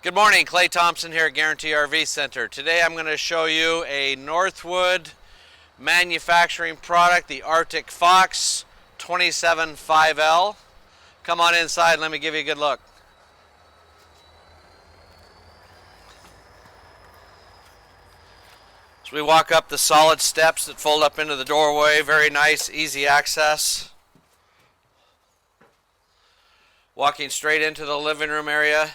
Good morning, Clay.Thompson here at Guaranty RV Center. Today I'm going to show you a Northwood manufacturing product, the Arctic Fox 275L. Come on inside and let me give you a good look. So we walk up the solid steps that fold up into the doorway. Very nice, easy access. Walking straight into the living room area.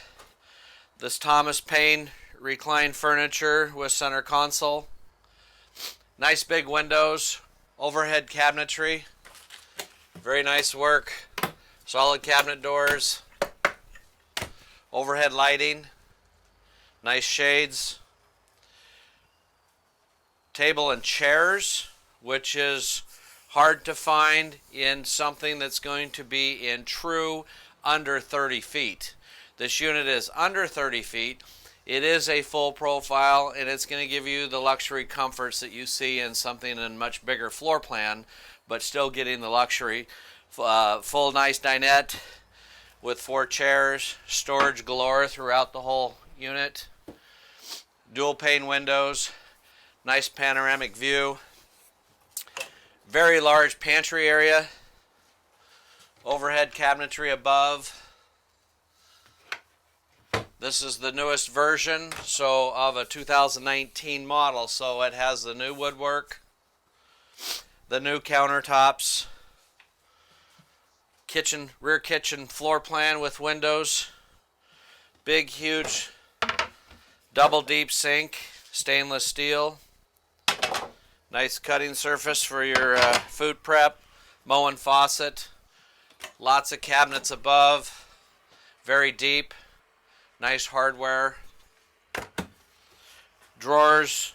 This Thomas Paine reclined furniture with center console. Nice big windows, overhead cabinetry. Very nice work. Solid cabinet doors. Overhead lighting. Nice shades. Table and chairs, which is hard to find in something that's going to be in true under 30 feet. This unit is under 30 feet. It is a full profile, and it's going to give you the luxury comforts that you see in something in a much bigger floor plan, but still getting the luxury. Full nice dinette with 4 chairs, storage galore throughout the whole unit. Dual pane windows, nice panoramic view. Very large pantry area. Overhead cabinetry above. This is the newest version, of a 2019 model, so it has the new woodwork, the new countertops, rear kitchen floor plan with windows, big huge double deep sink, stainless steel, nice cutting surface for your food prep, Moen faucet, lots of cabinets above, very deep. Nice hardware, drawers,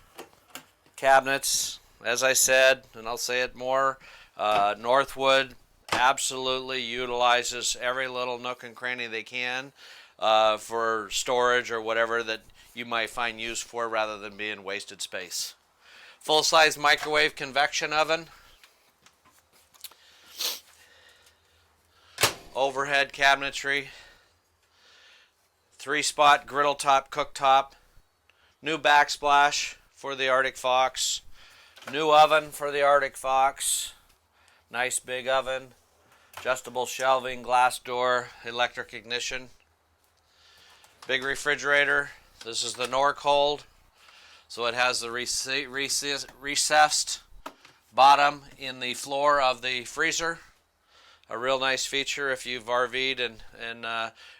cabinets, as I said, and I'll say it more, Northwood absolutely utilizes every little nook and cranny they can for storage or whatever that you might find use for rather than being wasted space. Full-size microwave convection oven, overhead cabinetry, 3-spot griddle top cooktop, new backsplash for the Arctic Fox, new oven for the Arctic Fox, nice big oven, adjustable shelving, glass door, electric ignition, big refrigerator. This is the Norcold, so it has the recessed bottom in the floor of the freezer. A real nice feature if you've RV'd and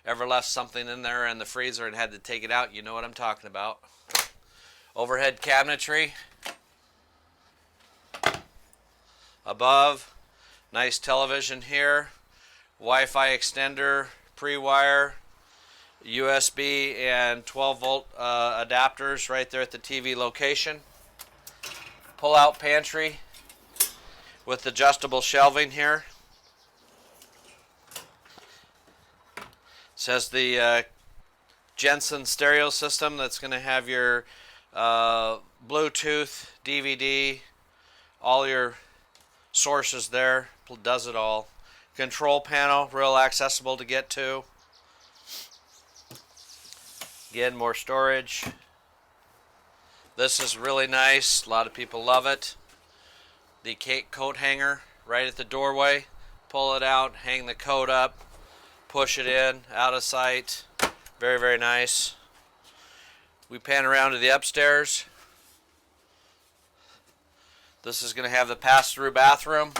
ever left something in there in the freezer and had to take it out, you know what I'm talking about. Overhead cabinetry. Above, nice television here. Wi-Fi extender, pre-wire, USB and 12-volt adapters right there at the TV location. Pull-out pantry with adjustable shelving here. It says the Jensen stereo system that's going to have your Bluetooth, DVD, all your sources there, does it all. Control panel, real accessible to get to. Again, more storage. This is really nice, a lot of people love it. The coat hanger right at the doorway. Pull it out, hang the coat up. Push it in, out of sight. Very, very nice. We pan around to the upstairs. This is going to have the pass-through bathroom.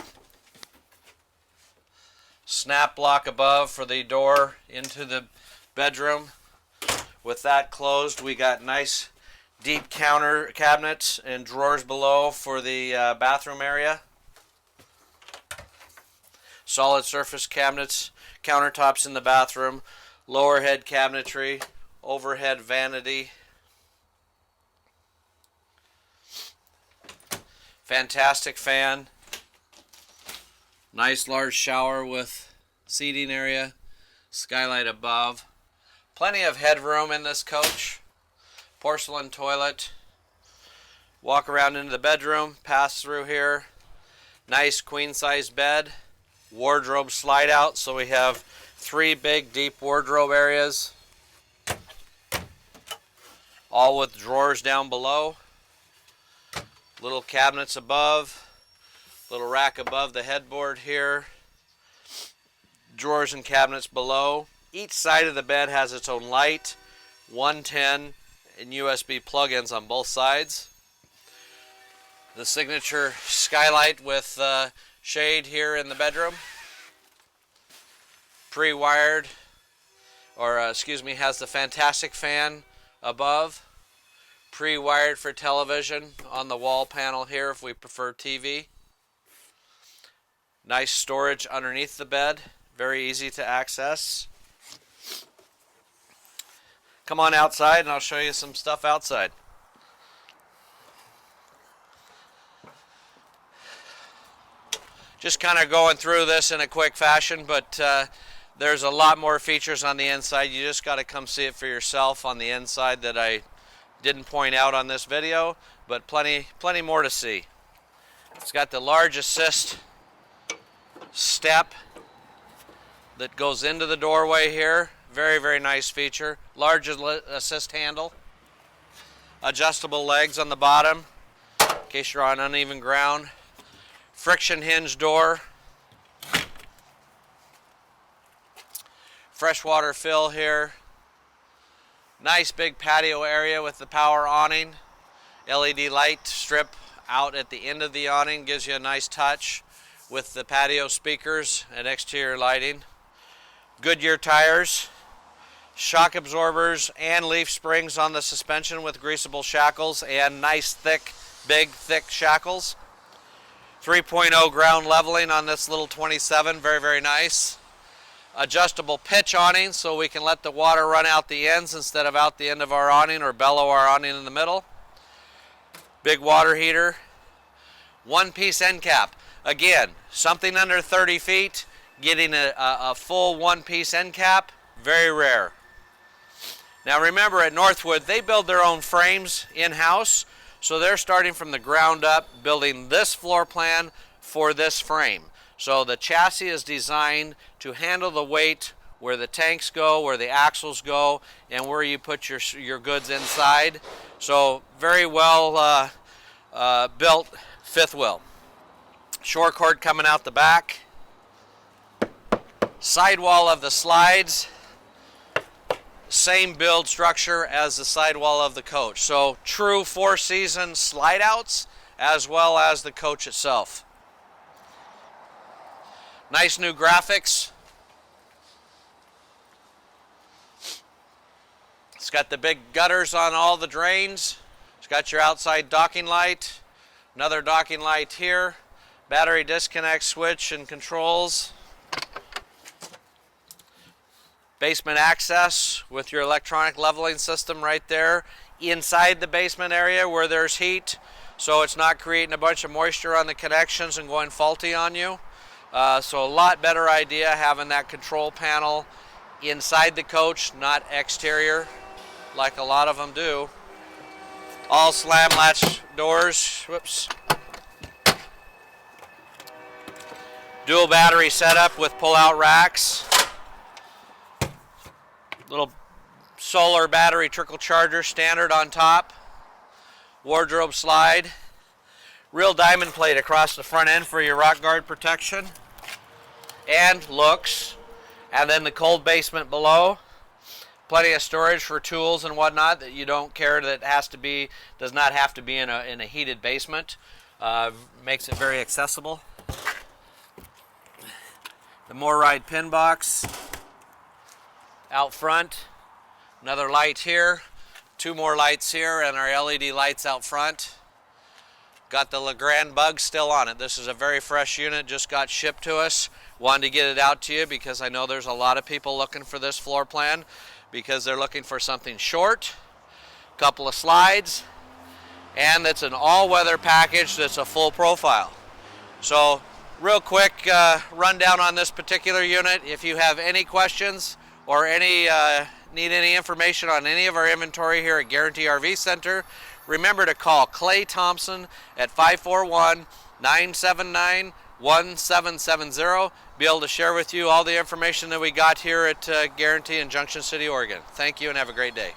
Snap lock above for the door into the bedroom. With that closed, we got nice deep counter cabinets and drawers below for the bathroom area. Solid surface cabinets. Countertops in the bathroom, lower head cabinetry, overhead vanity. Fantastic fan. Nice large shower with seating area, skylight above. Plenty of headroom in this coach. Porcelain toilet. Walk around into the bedroom, pass through here. Nice queen size bed. Wardrobe slide out, so we have 3 big deep wardrobe areas. all with drawers down below, little cabinets above, little rack above the headboard here, drawers and cabinets below. Each side of the bed has its own light, 110 and USB plug-ins on both sides. The signature skylight with shade here in the bedroom. Pre-wired, or has the fantastic fan above. Pre-wired for television on the wall panel here if we prefer TV. Nice storage underneath the bed, very easy to access. Come on outside and I'll show you some stuff outside. Just kind of going through this in a quick fashion, but there's a lot more features on the inside. You just got to come see it for yourself on the inside that I didn't point out on this video, but plenty more to see. It's got the large assist step that goes into the doorway here. Very, very nice feature. Large assist handle. Adjustable legs on the bottom in case you're on uneven ground. Friction hinge door. Freshwater fill here. Nice big patio area with the power awning. LED light strip out at the end of the awning gives you a nice touch with the patio speakers and exterior lighting. Goodyear tires. Shock absorbers and leaf springs on the suspension with greasable shackles and nice big thick shackles. 3.0 ground leveling on this little 27, very, very nice. Adjustable pitch awning so we can let the water run out the ends instead of out the end of our awning or bellow our awning in the middle. Big water heater. One-piece end cap. Again, something under 30 feet, getting a full one-piece end cap, very rare. Now remember, at Northwood, they build their own frames in-house, so they're starting from the ground up, building this floor plan for this frame. So the chassis is designed to handle the weight where the tanks go, where the axles go, and where you put your goods inside. So very well built fifth wheel. Shore cord coming out the back. Sidewall of the slides. Same build structure as the sidewall of the coach. So true four-season slide outs as well as the coach itself. Nice new graphics. It's got the big gutters on all the drains. It's got your outside docking light. Another docking light here. Battery disconnect switch and controls. Basement access with your electronic leveling system right there inside the basement area where there's heat, so it's not creating a bunch of moisture on the connections and going faulty on you. So a lot better idea having that control panel inside the coach, not exterior like a lot of them do. All slam latch doors. Whoops. Dual battery setup with pull-out racks. Little solar battery trickle charger standard on top. Wardrobe slide. Real diamond plate across the front end for your rock guard protection. And looks. And then the cold basement below. Plenty of storage for tools and whatnot that you don't care that does not have to be in a heated basement. Makes it very accessible. The MORryde pin box out front. Another light here. Two more lights here and our LED lights out front. Got the Legrand bug still on it. This is a very fresh unit, just got shipped to us. Wanted to get it out to you because I know there's a lot of people looking for this floor plan because they're looking for something short, couple of slides, and it's an all-weather package that's a full profile. So real quick rundown on this particular unit. If you have any questions or need any information on any of our inventory here at Guaranty RV Center, remember to call Clay.Thompson at 541-979-1770. Be able to share with you all the information that we got here at Guaranty in Junction City, Oregon. Thank you and have a great day.